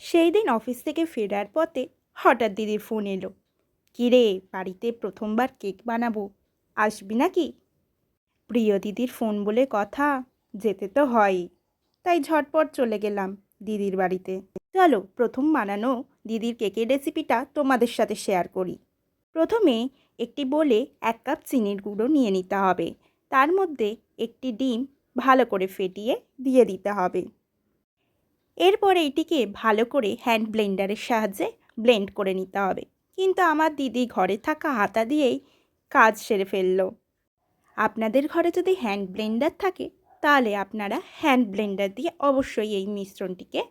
সেই দিন অফিস থেকে ফেরার পথে হঠাৎ দিদির ফোন এলো। কিরে, বাড়িতে প্রথমবার কেক বানাবো, আসবি নাকি? প্রিয় দিদির ফোন বলে কথা, যেতে তো হয়ই। তাই ঝটপট চলে গেলাম দিদির বাড়িতে। চলো প্রথম বানানো দিদির কেকের রেসিপিটা তোমাদের সাথে শেয়ার করি। প্রথমে একটি বোলে 1 কাপ চিনির গুঁড়ো নিয়ে নিতে হবে। তার মধ্যে একটি ডিম ভালো করে ফেটিয়ে দিয়ে দিতে হবে। এরপর এইটিকে ভালো করে হ্যান্ড ব্লেন্ডারের সাহায্যে ব্লেন্ড করে নিতে হবে। কিন্তু আমার দিদি ঘরে থাকা হাতা দিয়েই কাজ সেরে ফেললো। আপনাদের ঘরে যদি হ্যান্ড ব্লেন্ডার থাকে তাহলে আপনারা হ্যান্ড ব্লেন্ডার দিয়ে অবশ্যই এই মিশ্রণটিকে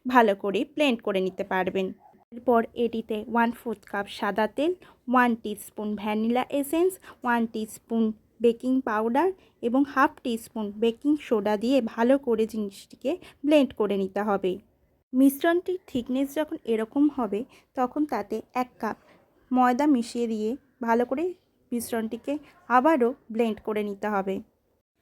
ভালো করে ব্লেন্ড করে নিতে পারবেন। এরপর এটিতে 1/4 কাপ সাদা তেল, 1 teaspoon vanilla essence, 1 teaspoon baking powder এবং 1/2 টিস্পুন বেকিং সোডা দিয়ে ভালো করে জিনিসটিকে ব্লেন্ড করে নিতে হবে। মিশ্রণটির থিকনেস যখন এরকম হবে তখন তাতে 1 কাপ ময়দা মিশিয়ে দিয়ে ভালো করে মিশ্রণটিকে আবারও ব্লেন্ড করে নিতে হবে।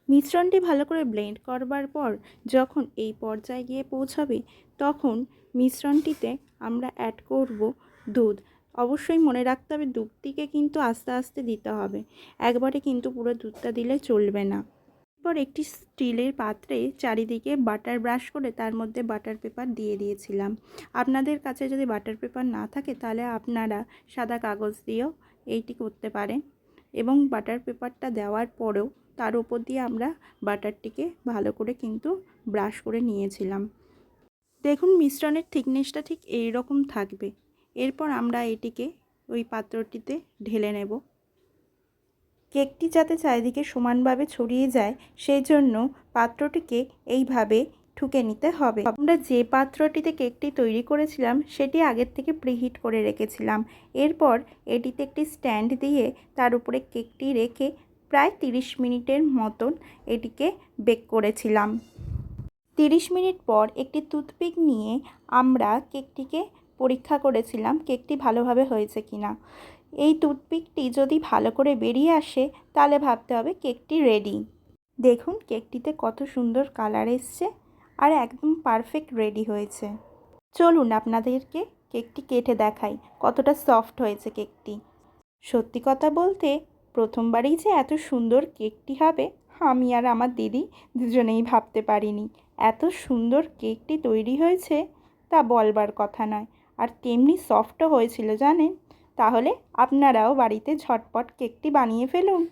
মিশ্রণটি ভালো করে ব্লেন্ড করবার পর যখন এই পর্যায়ে গিয়ে পৌঁছাবে তখন মিশ্রণটিতে আমরা অ্যাড করব দুধ। অবশ্যই মনে রাখতে হবে দুধটিকে কিন্তু আস্তে আস্তে দিতে হবে, একবারে কিন্তু পুরো দুধটা দিলে চলবে না। এরপর একটি স্টিলের পাত্রে চারিদিকে বাটার ব্রাশ করে তার মধ্যে বাটার পেপার দিয়ে দিয়েছিলাম। আপনাদের কাছে যদি বাটার পেপার না থাকে তাহলে আপনারা সাদা কাগজ দিয়েও এইটি করতে পারেন। এবং বাটার পেপারটা দেওয়ার পরেও তার উপর দিয়ে আমরা বাটারটিকে ভালো করে কিন্তু ব্রাশ করে নিয়েছিলাম। দেখুন মিশ্রণের থিকনেসটা ঠিক এই রকম থাকবে। এরপর আমরা এটিকে ওই পাত্রটিতে ঢেলে নেব। কেকটি যাতে চারিদিকে সমানভাবে ছড়িয়ে যায় সেই জন্য পাত্রটিকে এইভাবে ঠুকে নিতে হবে। আমরা যে পাত্রটিতে কেকটি তৈরি করেছিলাম সেটি আগের থেকে প্রিহিট করে রেখেছিলাম। এরপর এটিতে একটি স্ট্যান্ড দিয়ে তার উপরে কেকটি রেখে প্রায় 30 মিনিটের মতন এটিকে বেক করেছিলাম। 30 মিনিট পর একটি টুথপিক নিয়ে আমরা কেকটিকে পরীক্ষা করেছিলাম কেকটি ভালোভাবে হয়েছে কিনা। এই টুথপিকটি যদি ভালো করে বেরিয়ে আসে তাহলে ভাবতে হবে কেকটি রেডি। দেখুন কেকটিতে কত সুন্দর কালার এসছে আর একদম পারফেক্ট রেডি হয়েছে। চলুন আপনাদেরকে কেকটি কেটে দেখাই কতটা সফট হয়েছে কেকটি। সত্যি কথা বলতে প্রথমবারই যে এত সুন্দর কেকটি হবে আমি আর আমার দিদি দুজনেই ভাবতে পারিনি। এত সুন্দর কেকটি তৈরি হয়েছে তা বলবার কথা নয়, আর তেমনি সফটও হয়েছিল জানেন। তাহলে আপনারাও বাড়িতে ঝটপট কেকটি বানিয়ে ফেলুন।